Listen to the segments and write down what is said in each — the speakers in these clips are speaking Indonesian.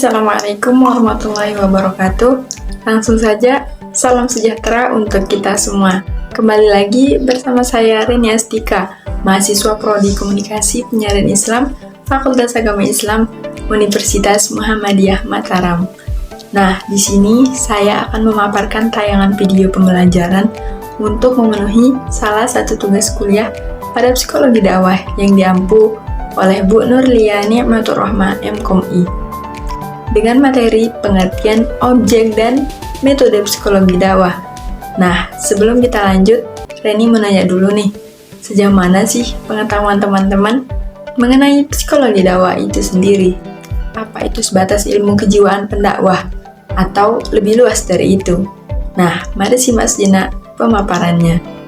Assalamualaikum warahmatullahi wabarakatuh. Langsung saja, salam sejahtera untuk kita semua. Kembali lagi bersama saya Reni Astika, mahasiswa Prodi Komunikasi Penyiaran Islam, Fakultas Agama Islam, Universitas Muhammadiyah Mataram. Nah, di sini saya akan memaparkan tayangan video pembelajaran untuk memenuhi salah satu tugas kuliah pada psikologi dakwah yang diampu oleh Bu Nurlia Ni'matur Rahmah MKOMI dengan materi pengertian objek dan metode psikologi dakwah. Nah, sebelum kita lanjut, Reni mau nanya dulu nih, sejauh mana sih pengetahuan teman-teman mengenai psikologi dakwah itu sendiri? Apa itu sebatas ilmu kejiwaan pendakwah? Atau lebih luas dari itu? Nah, mari simak sejenak pemaparannya.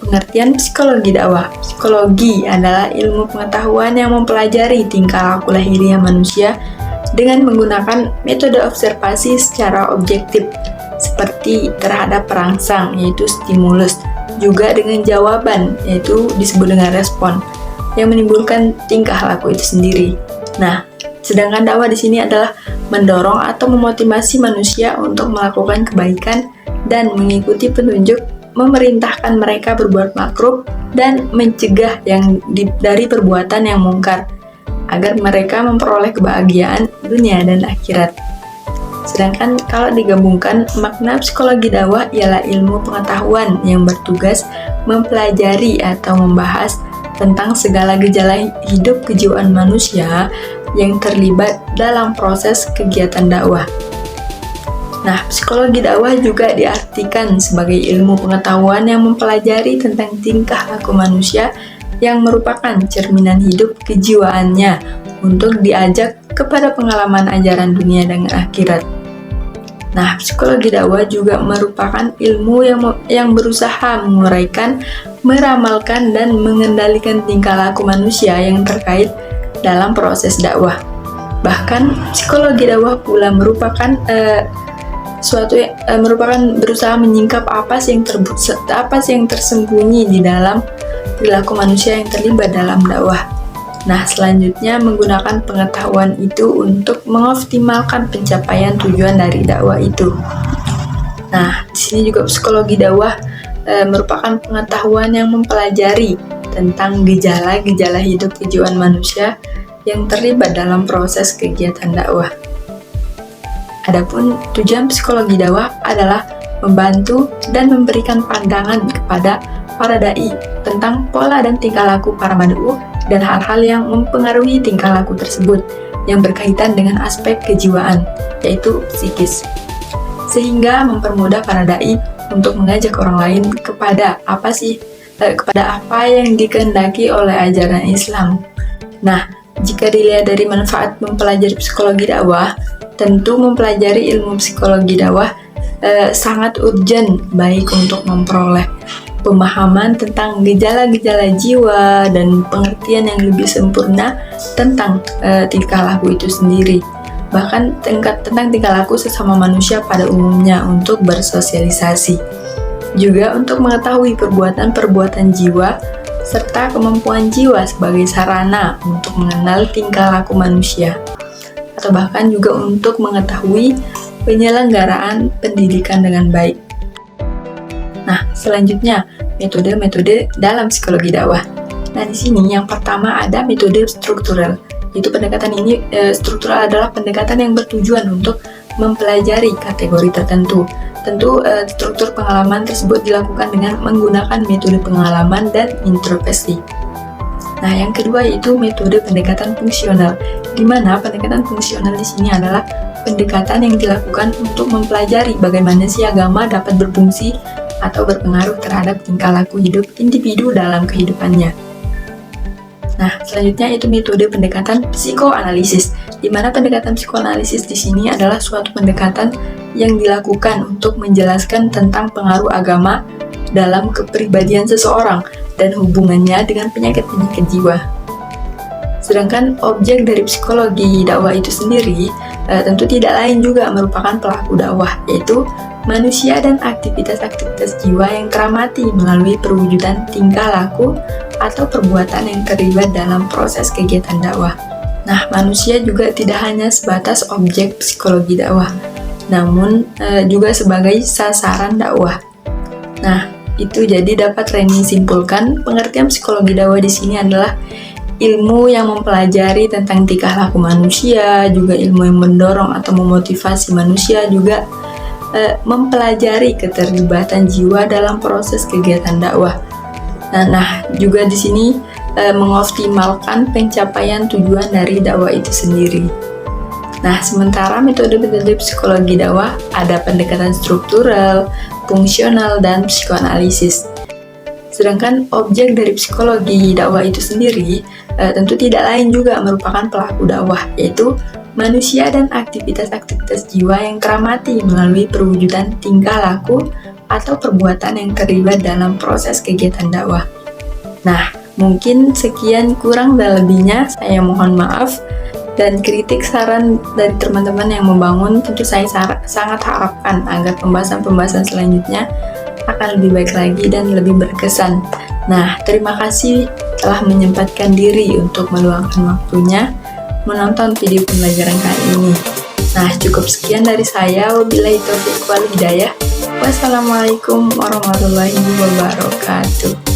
Pengertian psikologi dakwah. Psikologi adalah ilmu pengetahuan yang mempelajari tingkah laku lahiriah manusia dengan menggunakan metode observasi secara objektif, seperti terhadap perangsang, yaitu stimulus, juga dengan jawaban, yaitu disebut dengan respon, yang menimbulkan tingkah laku itu sendiri. Nah, sedangkan dakwah di sini adalah mendorong atau memotivasi manusia untuk melakukan kebaikan dan mengikuti petunjuk, memerintahkan mereka berbuat makruf dan mencegah dari perbuatan yang mungkar agar mereka memperoleh kebahagiaan dunia dan akhirat. Sedangkan kalau digabungkan, makna psikologi dakwah ialah ilmu pengetahuan yang bertugas mempelajari atau membahas tentang segala gejala hidup kejiwaan manusia yang terlibat dalam proses kegiatan dakwah. Nah, psikologi dakwah juga diartikan sebagai ilmu pengetahuan yang mempelajari tentang tingkah laku manusia yang merupakan cerminan hidup kejiwaannya untuk diajak kepada pengalaman ajaran dunia dan akhirat. Nah, psikologi dakwah juga merupakan ilmu yang berusaha menguraikan, meramalkan, dan mengendalikan tingkah laku manusia yang terkait dalam proses dakwah. Bahkan, psikologi dakwah pula merupakan merupakan berusaha menyingkap apa yang tersembunyi di dalam perilaku manusia yang terlibat dalam dakwah. Nah, selanjutnya menggunakan pengetahuan itu untuk mengoptimalkan pencapaian tujuan dari dakwah itu. Nah, di sini juga psikologi dakwah merupakan pengetahuan yang mempelajari tentang gejala-gejala hidup kejiwaan manusia yang terlibat dalam proses kegiatan dakwah. Adapun tujuan psikologi dakwah adalah membantu dan memberikan pandangan kepada para dai tentang pola dan tingkah laku para mad'u dan hal-hal yang mempengaruhi tingkah laku tersebut yang berkaitan dengan aspek kejiwaan, yaitu psikis, sehingga mempermudah para dai untuk mengajak orang lain kepada apa yang dikehendaki oleh ajaran Islam. Nah, jika dilihat dari manfaat mempelajari psikologi dakwah, tentu mempelajari ilmu psikologi dakwah sangat urgent, baik untuk memperoleh pemahaman tentang gejala-gejala jiwa dan pengertian yang lebih sempurna tentang tingkah laku itu sendiri, bahkan tentang tingkah laku sesama manusia pada umumnya untuk bersosialisasi, juga untuk mengetahui perbuatan-perbuatan jiwa serta kemampuan jiwa sebagai sarana untuk mengenal tingkah laku manusia, atau bahkan juga untuk mengetahui penyelenggaraan pendidikan dengan baik. Nah, selanjutnya metode-metode dalam psikologi dakwah. Nah, di sini yang pertama ada metode struktural. Yaitu pendekatan ini struktural adalah pendekatan yang bertujuan untuk mempelajari kategori tertentu. Tentu struktur pengalaman tersebut dilakukan dengan menggunakan metode pengalaman dan introspeksi. Nah, yang kedua yaitu metode pendekatan fungsional, di mana pendekatan fungsional di sini adalah pendekatan yang dilakukan untuk mempelajari bagaimana si agama dapat berfungsi atau berpengaruh terhadap tingkah laku hidup individu dalam kehidupannya. Nah, selanjutnya itu metode pendekatan psikoanalisis, di mana pendekatan psikoanalisis di sini adalah suatu pendekatan yang dilakukan untuk menjelaskan tentang pengaruh agama dalam kepribadian seseorang dan hubungannya dengan penyakit-penyakit jiwa. Sedangkan objek dari psikologi dakwah itu sendiri tentu tidak lain juga merupakan pelaku dakwah, yaitu manusia dan aktivitas-aktivitas jiwa yang teramati melalui perwujudan tingkah laku atau perbuatan yang terlibat dalam proses kegiatan dakwah. Nah, manusia juga tidak hanya sebatas objek psikologi dakwah, namun juga sebagai sasaran dakwah. Nah, itu jadi dapat Reni simpulkan, pengertian psikologi dakwah di sini adalah ilmu yang mempelajari tentang tingkah laku manusia, juga ilmu yang mendorong atau memotivasi manusia, juga mempelajari keterlibatan jiwa dalam proses kegiatan dakwah. Nah, juga di sini mengoptimalkan pencapaian tujuan dari dakwah itu sendiri. Nah, sementara metode-metode psikologi dakwah ada pendekatan struktural, fungsional, dan psikoanalisis. Sedangkan objek dari psikologi dakwah itu sendiri tentu tidak lain juga merupakan pelaku dakwah, yaitu manusia dan aktivitas-aktivitas jiwa yang teramati melalui perwujudan tingkah laku atau perbuatan yang terlibat dalam proses kegiatan dakwah. Nah, mungkin sekian, kurang dan lebihnya saya mohon maaf, dan kritik saran dari teman-teman yang membangun tentu saya sangat harapkan agar pembahasan-pembahasan selanjutnya akan lebih baik lagi dan lebih berkesan. Nah, terima kasih telah menyempatkan diri untuk meluangkan waktunya menonton video pembelajaran kali ini. Nah, cukup sekian dari saya. Wabillahi taufiq wal hidayah. Wassalamualaikum warahmatullahi wabarakatuh.